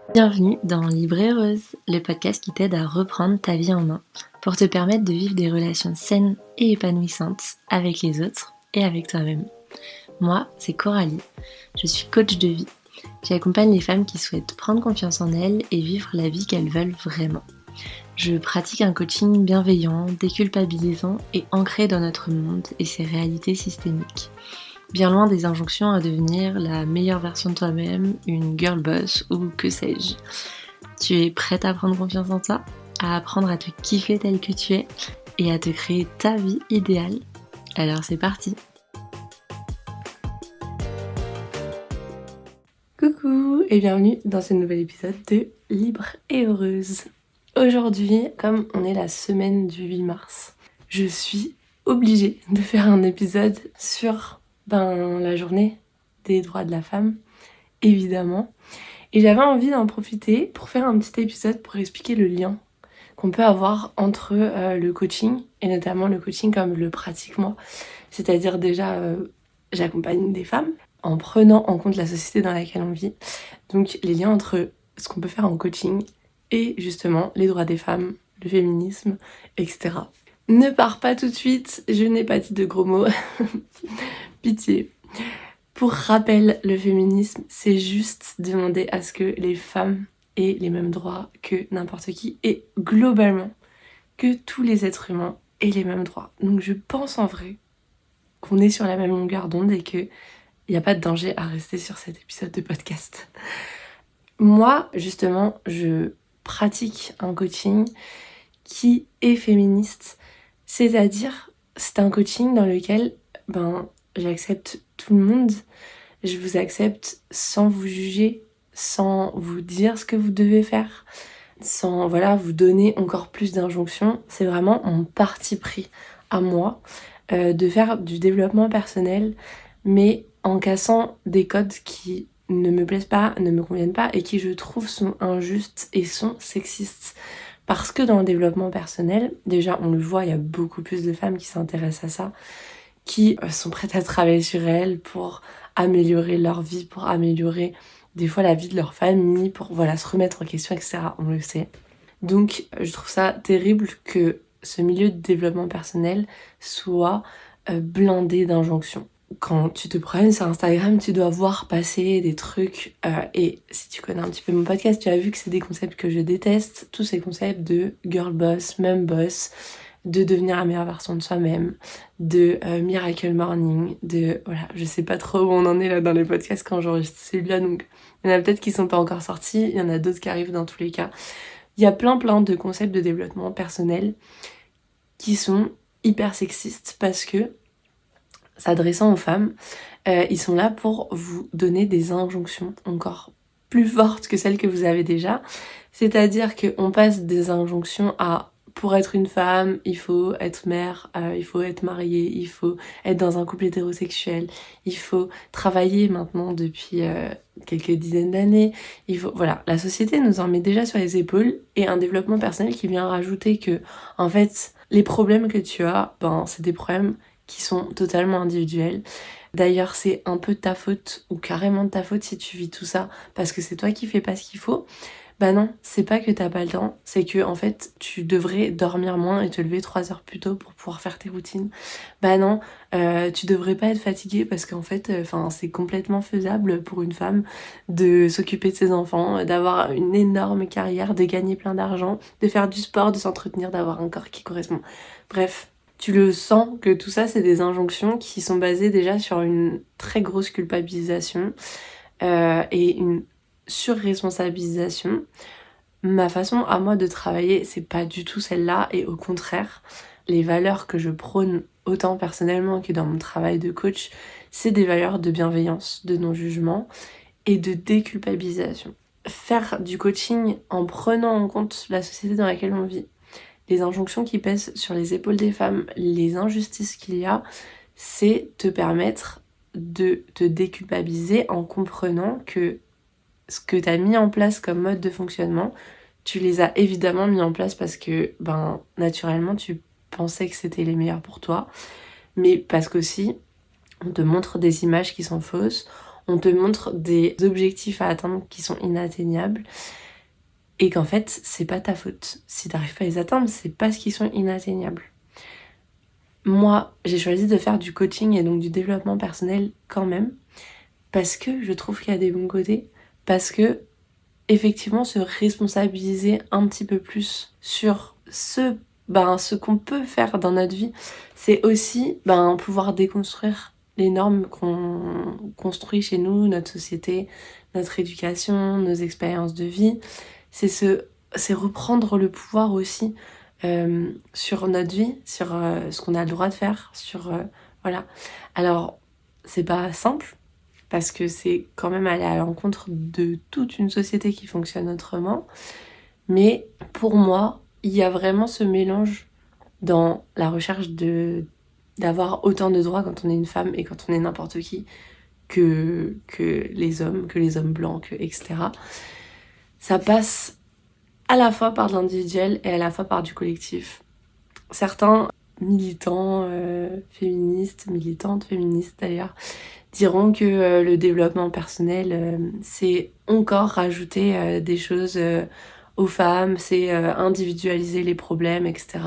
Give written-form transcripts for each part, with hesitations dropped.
Bienvenue dans Libre et Heureuse, le podcast qui t'aide à reprendre ta vie en main pour te permettre de vivre des relations saines et épanouissantes avec les autres et avec toi-même. Moi, c'est Coralie, je suis coach de vie. J'accompagne les femmes qui souhaitent prendre confiance en elles et vivre la vie qu'elles veulent vraiment. Je pratique un coaching bienveillant, déculpabilisant et ancré dans notre monde et ses réalités systémiques. Bien loin des injonctions à devenir la meilleure version de toi-même, une girl boss ou que sais-je. Tu es prête à prendre confiance en toi, à apprendre à te kiffer tel que tu es et à te créer ta vie idéale? Alors c'est parti! Coucou et bienvenue dans ce nouvel épisode de Libre et Heureuse. Aujourd'hui, comme on est la semaine du 8 mars, je suis obligée de faire un épisode sur la journée des droits de la femme, évidemment. Et j'avais envie d'en profiter pour faire un petit épisode pour expliquer le lien qu'on peut avoir entre le coaching, et notamment le coaching comme je le pratique moi. C'est-à-dire déjà, j'accompagne des femmes en prenant en compte la société dans laquelle on vit. Donc les liens entre ce qu'on peut faire en coaching et justement les droits des femmes, le féminisme, etc. Ne pars pas tout de suite, je n'ai pas dit de gros mots. Pitié. Pour rappel, le féminisme, c'est juste demander à ce que les femmes aient les mêmes droits que n'importe qui et globalement que tous les êtres humains aient les mêmes droits. Donc je pense en vrai qu'on est sur la même longueur d'onde et qu'il n'y a pas de danger à rester sur cet épisode de podcast. Moi, justement, je pratique un coaching qui est féministe, c'est-à-dire c'est un coaching dans lequel j'accepte tout le monde, je vous accepte sans vous juger, sans vous dire ce que vous devez faire, sans vous donner encore plus d'injonctions. C'est vraiment mon parti pris à moi de faire du développement personnel, mais en cassant des codes qui ne me plaisent pas, ne me conviennent pas et qui je trouve sont injustes et sont sexistes. Parce que dans le développement personnel, déjà on le voit, il y a beaucoup plus de femmes qui s'intéressent à ça, qui sont prêtes à travailler sur elles pour améliorer leur vie, pour améliorer des fois la vie de leur famille, pour se remettre en question, etc. On le sait. Donc je trouve ça terrible que ce milieu de développement personnel soit blindé d'injonctions. Quand tu te promènes sur Instagram, tu dois voir passer des trucs et si tu connais un petit peu mon podcast, tu as vu que c'est des concepts que je déteste, tous ces concepts de girl boss, mum boss, de devenir la meilleure version de soi-même, de miracle morning, je sais pas trop où on en est là dans les podcasts quand j'enregistre celui-là, donc il y en a peut-être qui sont pas encore sortis, il y en a d'autres qui arrivent dans tous les cas. Il y a plein de concepts de développement personnel qui sont hyper sexistes parce que, s'adressant aux femmes, ils sont là pour vous donner des injonctions encore plus fortes que celles que vous avez déjà. C'est-à-dire qu'on passe des injonctions à pour être une femme, il faut être mère, il faut être mariée, il faut être dans un couple hétérosexuel, il faut travailler maintenant depuis quelques dizaines d'années. La société nous en met déjà sur les épaules et un développement personnel qui vient rajouter que, en fait, les problèmes que tu as, c'est des problèmes qui sont totalement individuels. D'ailleurs, c'est un peu de ta faute ou carrément de ta faute si tu vis tout ça parce que c'est toi qui fais pas ce qu'il faut. Non, c'est pas que t'as pas le temps, c'est que en fait tu devrais dormir moins et te lever 3 heures plus tôt pour pouvoir faire tes routines. Non, tu devrais pas être fatiguée parce qu'en fait, c'est complètement faisable pour une femme de s'occuper de ses enfants, d'avoir une énorme carrière, de gagner plein d'argent, de faire du sport, de s'entretenir, d'avoir un corps qui correspond. Bref, tu le sens que tout ça c'est des injonctions qui sont basées déjà sur une très grosse culpabilisation et une surresponsabilisation. Ma façon à moi de travailler, c'est pas du tout celle-là et au contraire, les valeurs que je prône autant personnellement que dans mon travail de coach, c'est des valeurs de bienveillance, de non-jugement et de déculpabilisation. Faire du coaching en prenant en compte la société dans laquelle on vit, les injonctions qui pèsent sur les épaules des femmes, les injustices qu'il y a, c'est te permettre de te déculpabiliser en comprenant que ce que tu as mis en place comme mode de fonctionnement, tu les as évidemment mis en place parce que, naturellement, tu pensais que c'était les meilleurs pour toi, mais parce qu'aussi, on te montre des images qui sont fausses, on te montre des objectifs à atteindre qui sont inatteignables et qu'en fait, c'est pas ta faute. Si t'arrives pas à les atteindre, c'est parce qu'ils sont inatteignables. Moi, j'ai choisi de faire du coaching et donc du développement personnel quand même, parce que je trouve qu'il y a des bons côtés, parce que effectivement se responsabiliser un petit peu plus sur ce qu'on peut faire dans notre vie, c'est aussi pouvoir déconstruire les normes qu'on construit chez nous, notre société, notre éducation, nos expériences de vie. C'est reprendre le pouvoir aussi sur notre vie, sur ce qu'on a le droit de faire, voilà. Alors, c'est pas simple, parce que c'est quand même aller à l'encontre de toute une société qui fonctionne autrement. Mais pour moi, il y a vraiment ce mélange dans la recherche d'avoir autant de droits quand on est une femme et quand on est n'importe qui que les hommes blancs, etc. Ça passe à la fois par de l'individuel et à la fois par du collectif. Certains militants militantes féministes d'ailleurs, diront que le développement personnel, c'est encore rajouter des choses aux femmes, c'est individualiser les problèmes, etc.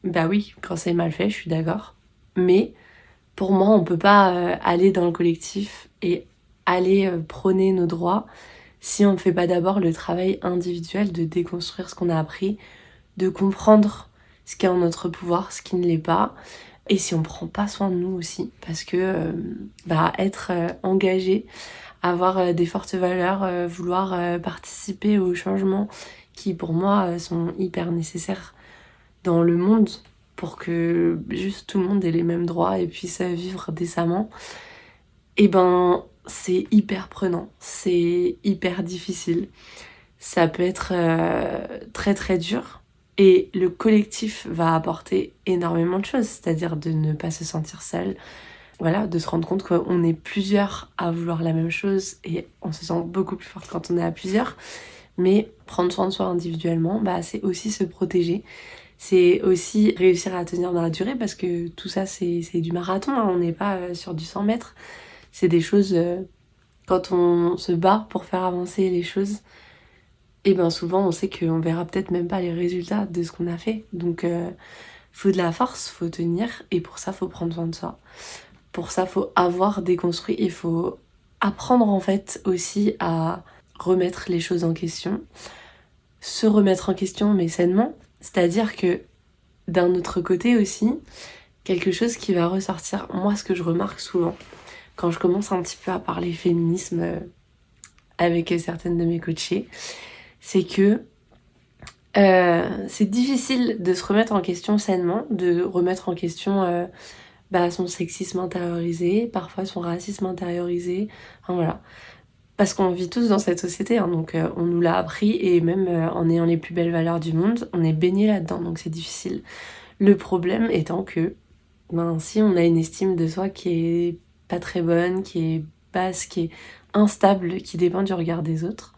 Bah oui, quand c'est mal fait, je suis d'accord. Mais pour moi, on peut pas aller dans le collectif et aller prôner nos droits si on ne fait pas d'abord le travail individuel de déconstruire ce qu'on a appris, de comprendre ce qui est en notre pouvoir, ce qui ne l'est pas, et si on prend pas soin de nous aussi, parce que être engagé, avoir des fortes valeurs, vouloir participer aux changements qui pour moi sont hyper nécessaires dans le monde pour que juste tout le monde ait les mêmes droits et puisse vivre décemment, c'est hyper prenant, c'est hyper difficile, ça peut être très très dur. Et le collectif va apporter énormément de choses, c'est-à-dire de ne pas se sentir seul, voilà, de se rendre compte qu'on est plusieurs à vouloir la même chose et on se sent beaucoup plus forte quand on est à plusieurs. Mais prendre soin de soi individuellement, c'est aussi se protéger, c'est aussi réussir à tenir dans la durée parce que tout ça c'est du marathon, hein, on n'est pas sur du 100 mètres. C'est des choses, quand on se bat pour faire avancer les choses, et souvent on sait qu'on verra peut-être même pas les résultats de ce qu'on a fait. Donc faut de la force, faut tenir, et pour ça faut prendre soin de soi. Pour ça faut avoir déconstruit, il faut apprendre en fait aussi à remettre les choses en question. Se remettre en question mais sainement, c'est-à-dire que d'un autre côté aussi, quelque chose qui va ressortir, moi ce que je remarque souvent, quand je commence un petit peu à parler féminisme avec certaines de mes coachées, c'est que c'est difficile de se remettre en question sainement, de remettre en question son sexisme intériorisé, parfois son racisme intériorisé, enfin voilà. Parce qu'on vit tous dans cette société, hein, donc on nous l'a appris, et même en ayant les plus belles valeurs du monde, on est baigné là-dedans, donc c'est difficile. Le problème étant que si on a une estime de soi qui est pas très bonne, qui est basse, qui est instable, qui dépend du regard des autres,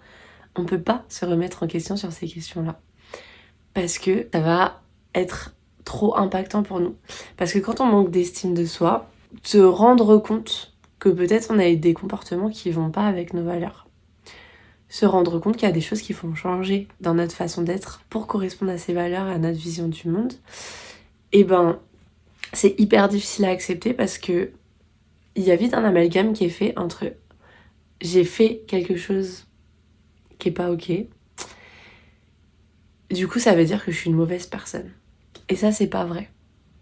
on peut pas se remettre en question sur ces questions-là. Parce que ça va être trop impactant pour nous. Parce que quand on manque d'estime de soi, se rendre compte que peut-être on a eu des comportements qui vont pas avec nos valeurs. Se rendre compte qu'il y a des choses qui font changer dans notre façon d'être pour correspondre à ces valeurs et à notre vision du monde, c'est hyper difficile à accepter parce que il y a vite un amalgame qui est fait entre j'ai fait quelque chose qui est pas ok, du coup ça veut dire que je suis une mauvaise personne. Et ça c'est pas vrai.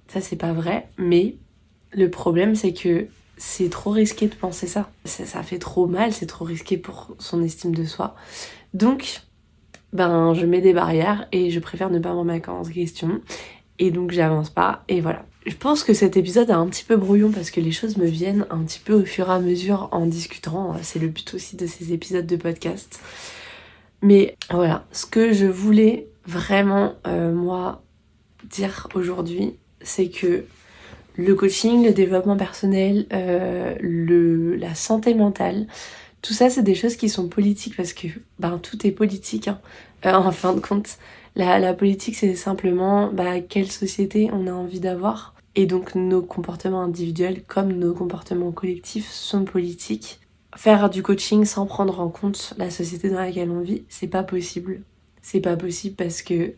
Ça c'est pas vrai, mais le problème c'est que c'est trop risqué de penser ça. Ça fait trop mal, c'est trop risqué pour son estime de soi. Donc, je mets des barrières et je préfère ne pas me remettre en question. Et donc j'avance pas, et voilà. Je pense que cet épisode est un petit peu brouillon parce que les choses me viennent un petit peu au fur et à mesure en discutant. C'est le but aussi de ces épisodes de podcast. Mais voilà, ce que je voulais vraiment, moi, dire aujourd'hui, c'est que le coaching, le développement personnel, la santé mentale, tout ça c'est des choses qui sont politiques parce que tout est politique, hein. En fin de compte, la politique c'est simplement quelle société on a envie d'avoir. Et donc nos comportements individuels comme nos comportements collectifs sont politiques. faire du coaching sans prendre en compte la société dans laquelle on vit, c'est pas possible. C'est pas possible parce que,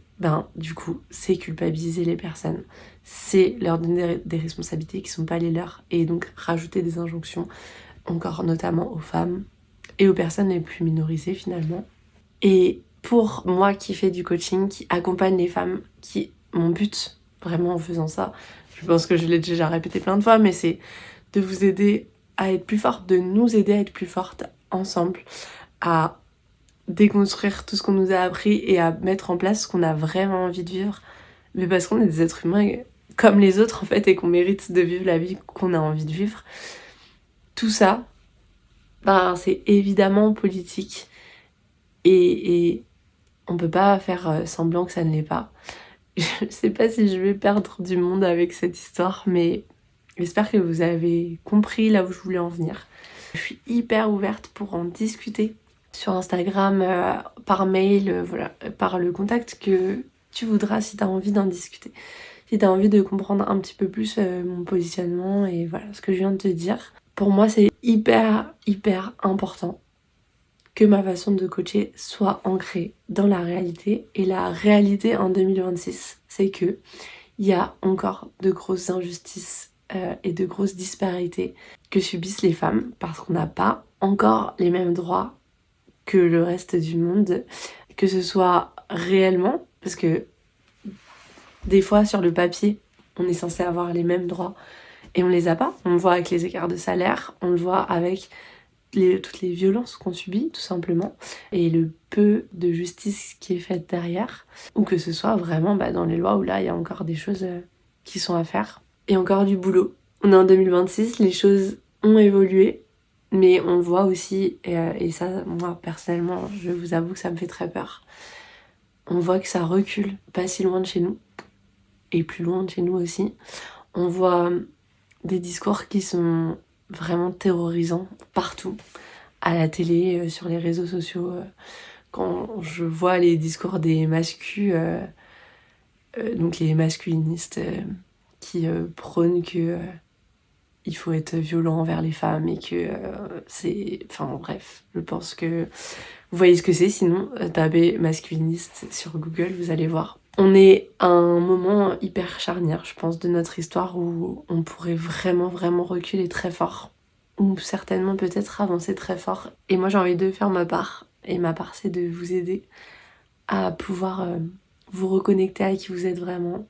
du coup, c'est culpabiliser les personnes. C'est leur donner des responsabilités qui sont pas les leurs et donc rajouter des injonctions, encore notamment aux femmes et aux personnes les plus minorisées finalement. Et pour moi qui fais du coaching, qui accompagne les femmes, mon but vraiment en faisant ça, je pense que je l'ai déjà répété plein de fois, mais c'est de vous aider à être plus forte, de nous aider à être plus fortes ensemble, à déconstruire tout ce qu'on nous a appris et à mettre en place ce qu'on a vraiment envie de vivre. Mais parce qu'on est des êtres humains comme les autres en fait et qu'on mérite de vivre la vie qu'on a envie de vivre. Tout ça, c'est évidemment politique et on peut pas faire semblant que ça ne l'est pas. Je sais pas si je vais perdre du monde avec cette histoire, mais j'espère que vous avez compris là où je voulais en venir. Je suis hyper ouverte pour en discuter sur Instagram, par mail, par le contact que tu voudras si tu as envie d'en discuter. Si tu as envie de comprendre un petit peu plus mon positionnement et voilà ce que je viens de te dire. Pour moi, c'est hyper important que ma façon de coacher soit ancrée dans la réalité. Et la réalité en 2026, c'est que il y a encore de grosses injustices et de grosses disparités que subissent les femmes parce qu'on n'a pas encore les mêmes droits que le reste du monde, que ce soit réellement, parce que des fois sur le papier, on est censé avoir les mêmes droits et on les a pas. On le voit avec les écarts de salaire, on le voit avec toutes les violences qu'on subit tout simplement et le peu de justice qui est faite derrière, ou que ce soit vraiment dans les lois où là il y a encore des choses qui sont à faire et encore du boulot. On est en 2026, les choses ont évolué, mais on le voit aussi et ça, moi personnellement, je vous avoue que ça me fait très peur. On voit que ça recule pas si loin de chez nous et plus loin de chez nous aussi. On voit des discours qui sont vraiment terrorisant partout, à la télé, sur les réseaux sociaux. Quand je vois les discours des mascus, donc les masculinistes qui prônent que il faut être violent envers les femmes et que c'est... Enfin bref, je pense que vous voyez ce que c'est, sinon tapez masculiniste sur Google, vous allez voir. On est à un moment hyper charnière, je pense, de notre histoire où on pourrait vraiment reculer très fort. Ou certainement peut-être avancer très fort. Et moi j'ai envie de faire ma part. Et ma part c'est de vous aider à pouvoir vous reconnecter à qui vous êtes vraiment,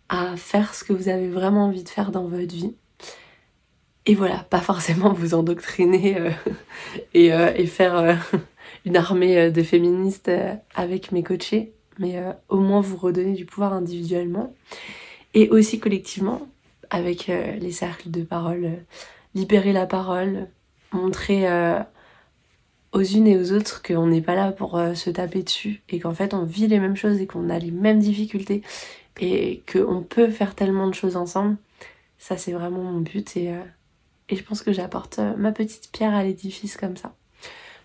à faire ce que vous avez vraiment envie de faire dans votre vie. Et voilà, pas forcément vous endoctriner et faire une armée de féministes avec mes coachés, mais au moins vous redonner du pouvoir individuellement et aussi collectivement avec les cercles de parole, libérer la parole, montrer aux unes et aux autres qu'on n'est pas là pour se taper dessus et qu'en fait on vit les mêmes choses et qu'on a les mêmes difficultés et qu'on peut faire tellement de choses ensemble. Ça c'est vraiment mon but et je pense que j'apporte ma petite pierre à l'édifice comme ça.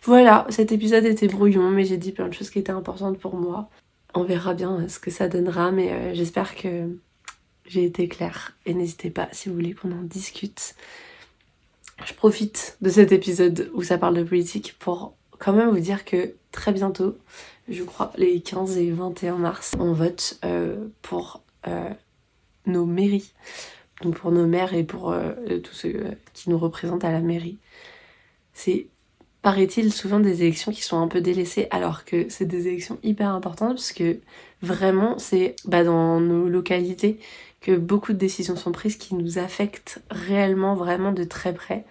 Voilà, cet épisode était brouillon, mais j'ai dit plein de choses qui étaient importantes pour moi. On verra bien ce que ça donnera, mais j'espère que j'ai été claire. Et n'hésitez pas, si vous voulez qu'on en discute. Je profite de cet épisode où ça parle de politique pour quand même vous dire que très bientôt, je crois les 15 et 21 mars, on vote pour nos mairies. Donc pour nos maires et pour tous ceux qui nous représentent à la mairie. C'est, paraît-il, souvent des élections qui sont un peu délaissées alors que c'est des élections hyper importantes parce que vraiment c'est dans nos localités que beaucoup de décisions sont prises qui nous affectent réellement vraiment de très près.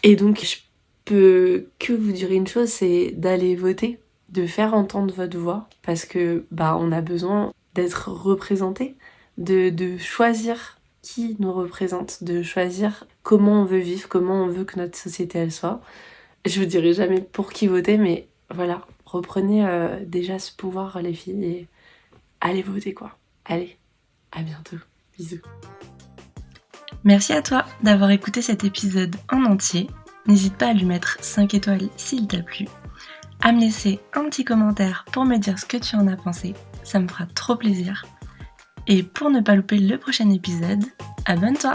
Et donc je peux que vous dire une chose, c'est d'aller voter, de faire entendre votre voix parce que on a besoin d'être représenté, de choisir qui nous représente, de choisir comment on veut vivre, comment on veut que notre société elle soit. Je vous dirai jamais pour qui voter, mais voilà, reprenez déjà ce pouvoir les filles et allez voter quoi. Allez, à bientôt, bisous. Merci à toi d'avoir écouté cet épisode en entier. N'hésite pas à lui mettre 5 étoiles s'il t'a plu, à me laisser un petit commentaire pour me dire ce que tu en as pensé, ça me fera trop plaisir. Et pour ne pas louper le prochain épisode, abonne-toi!